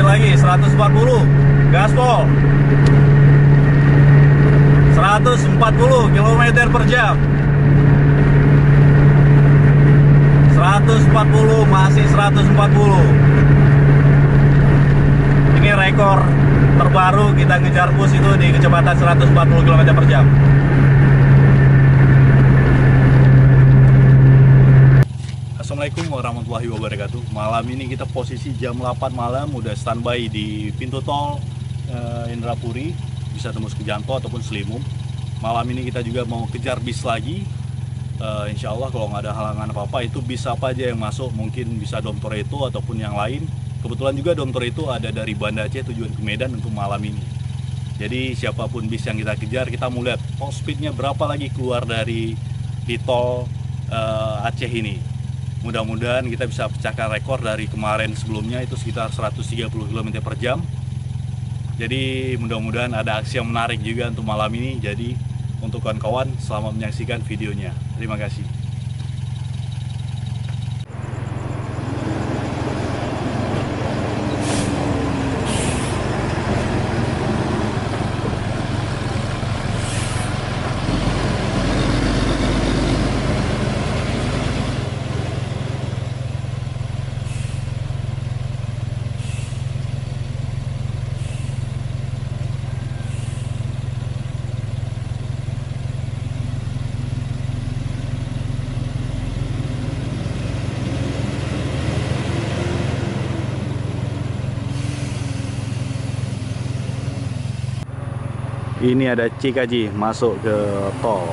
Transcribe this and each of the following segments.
dikit lagi, 140, gaspol. 140 km per jam. 140, masih 140. Ini rekor terbaru kita ngejar bus itu di kecepatan 140 km per jam. Assalamualaikum warahmatullahi wabarakatuh. Malam ini kita posisi jam 8 malam, udah standby di pintu tol Indrapuri, bisa tembus ke Janto ataupun Slimum. Malam ini kita juga mau kejar bis lagi. Insya Allah kalau nggak ada halangan apa-apa, itu bis apa aja yang masuk, mungkin bisa Dom Toretto ataupun yang lain. Kebetulan juga Dom Toretto ada dari Banda Aceh tujuan ke Medan untuk malam ini. Jadi siapapun bis yang kita kejar, kita mau lihat top speednya berapa lagi keluar dari di tol Aceh ini. Mudah-mudahan kita bisa pecahkan rekor dari kemarin sebelumnya, itu sekitar 130 km per jam. Jadi mudah-mudahan ada aksi yang menarik juga untuk malam ini. Jadi untuk kawan-kawan, selamat menyaksikan videonya. Terima kasih. Ini ada Cikaji masuk ke tol.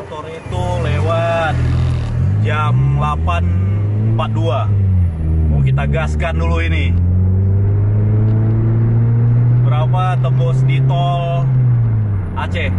Toretto lewat jam 8.42. Mau kita gaskan dulu ini. Berapa tembus di tol Aceh?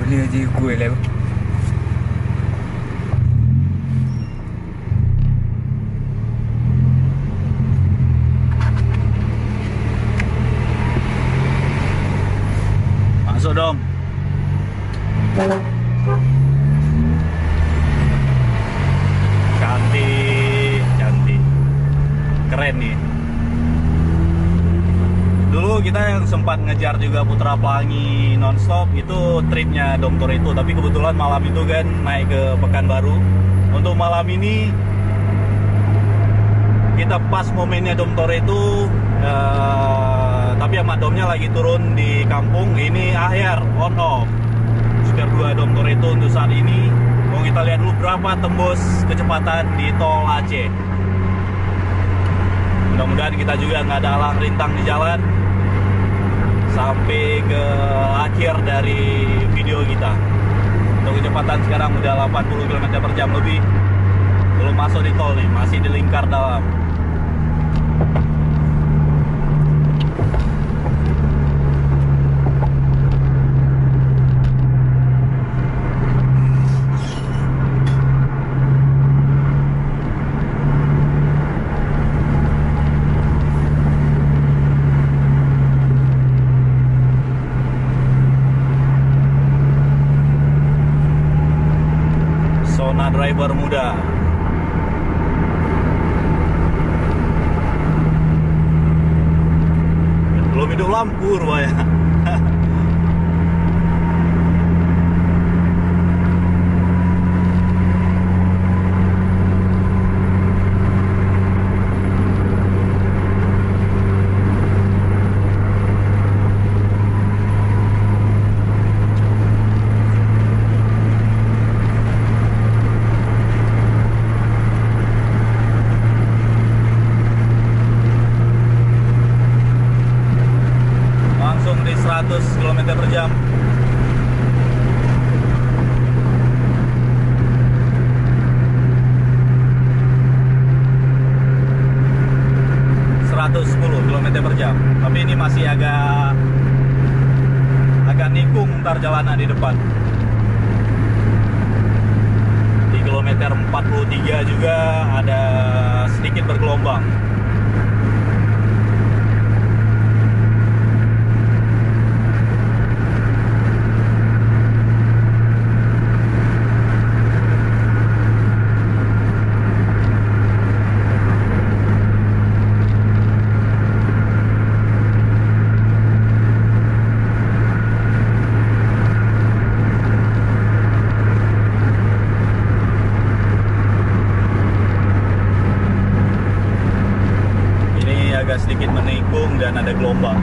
Boleh je gue lah. Masuk dong. Cantik, cantik. Keren nih. Dulu kita yang sempat ngejar juga Putra Pelangi nonstop, itu tripnya Dom Toretto. Tapi kebetulan malam itu kan naik ke Pekanbaru. Untuk malam ini kita pas momennya Dom Toretto, tapi sama Domnya lagi turun di kampung. Ini akhir on off Super 2 Dom Toretto untuk saat ini. Mau kita lihat dulu berapa tembus kecepatan di tol Aceh. Mudah-mudahan kita juga nggak ada halang rintang di jalan sampai ke akhir dari video kita. Untuk kecepatan sekarang udah 80 km per jam lebih. Belum masuk di tol nih, masih di lingkar dalam. Driver muda. Belum hidup lampu rupanya. jam. Tapi ini masih agak nikung ntar jalanan di depan. Di kilometer 43 juga ada sedikit bergelombang. Agak sedikit menikung dan ada gelombang.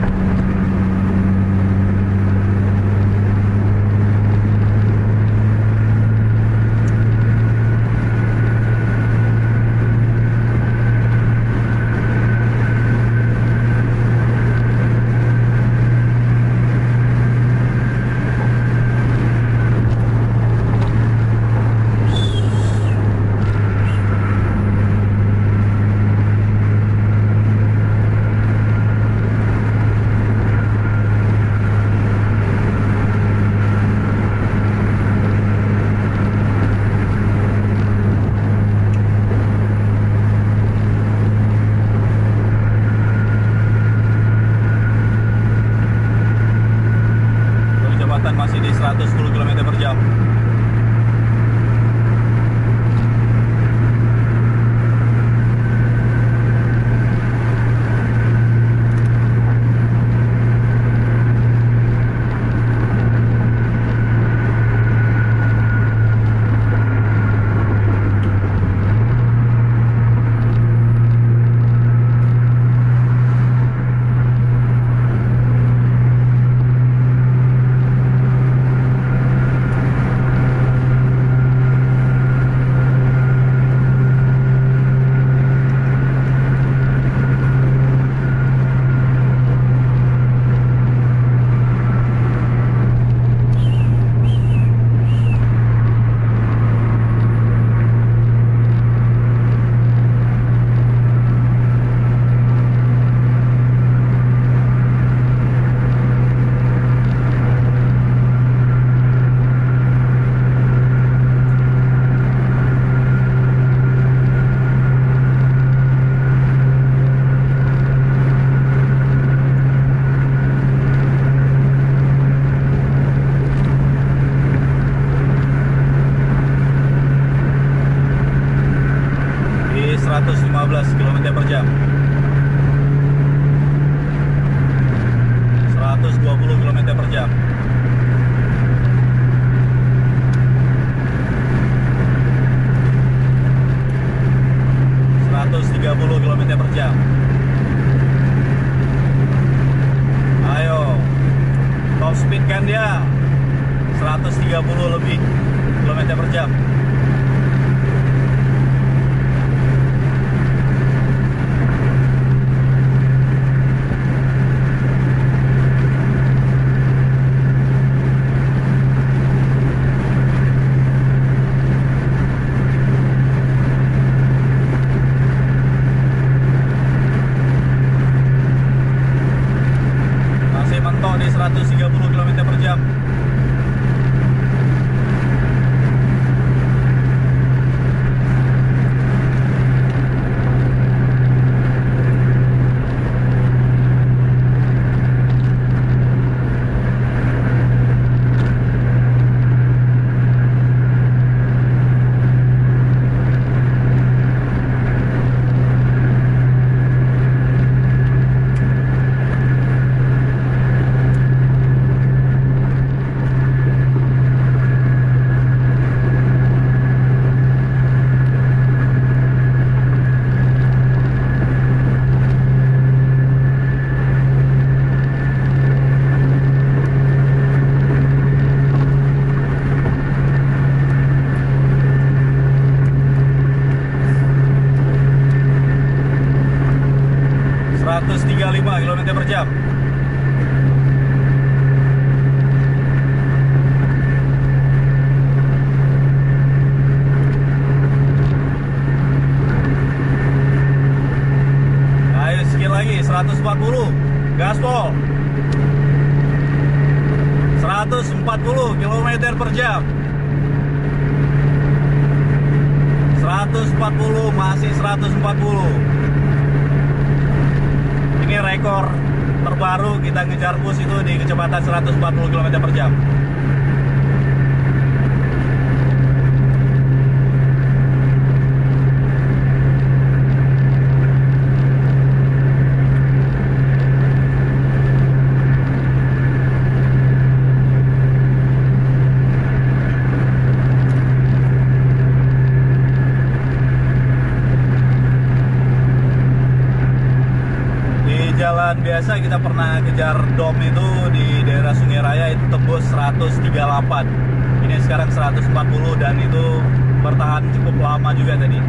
Masih di 110 km per jam. Di 115 km per jam. 120 km per jam. 130 km per jam. Ayo, top speed kan dia 130 lebih km per jam. Di 130 km per jam. km per jam. Ayo sekali lagi 140. Gaspol 140 km per jam. 140, masih 140. Ini rekor terbaru kita ngejar bus itu di kecepatan 140 km per jam. Jalan biasa kita pernah kejar dom itu di daerah Sungai Raya itu tembus 138. Ini sekarang 140 dan itu bertahan cukup lama juga tadi.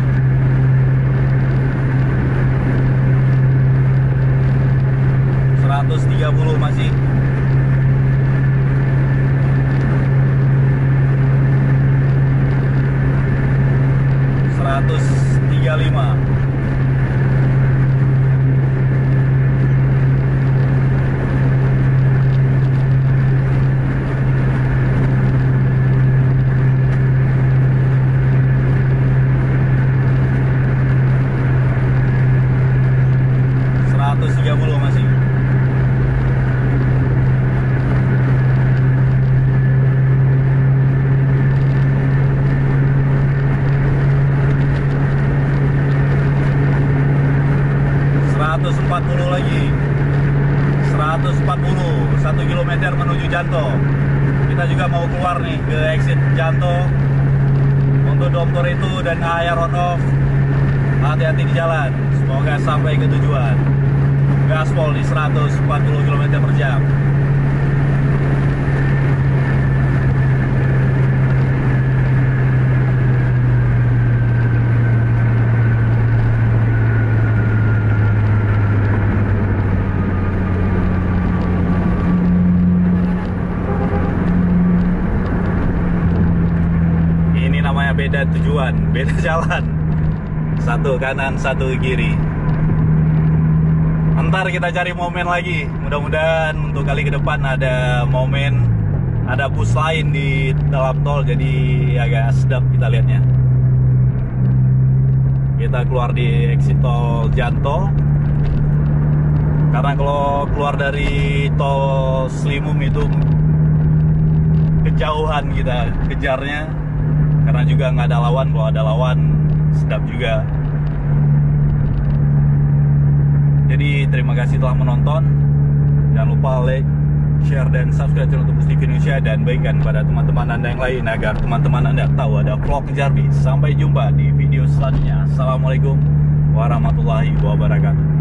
...130 masih. ...135. Masih. Lagi 140 1 km menuju Janto. Kita juga mau keluar nih ke exit Janto untuk Domtor itu dan air on off. Hati-hati di jalan, semoga sampai ke tujuan. Gaspol di 140 km per jam. Ini namanya beda tujuan, beda jalan. Satu kanan, satu kiri. Ntar kita cari momen lagi. Mudah-mudahan untuk kali ke depan ada momen, ada bus lain di dalam tol, jadi agak sedap kita lihatnya. Kita keluar di exit tol Janto. Karena kalau keluar dari tol Slimum itu kejauhan kita kejarnya. Karena juga nggak ada lawan, kalau ada lawan sedap juga. Jadi terima kasih telah menonton. Jangan lupa like, share, dan subscribe channel Tebus TV Indonesia, dan bagikan pada teman-teman Anda yang lain agar teman-teman Anda tahu ada vlog ngejar bis. Sampai jumpa di video selanjutnya. Assalamualaikum warahmatullahi wabarakatuh.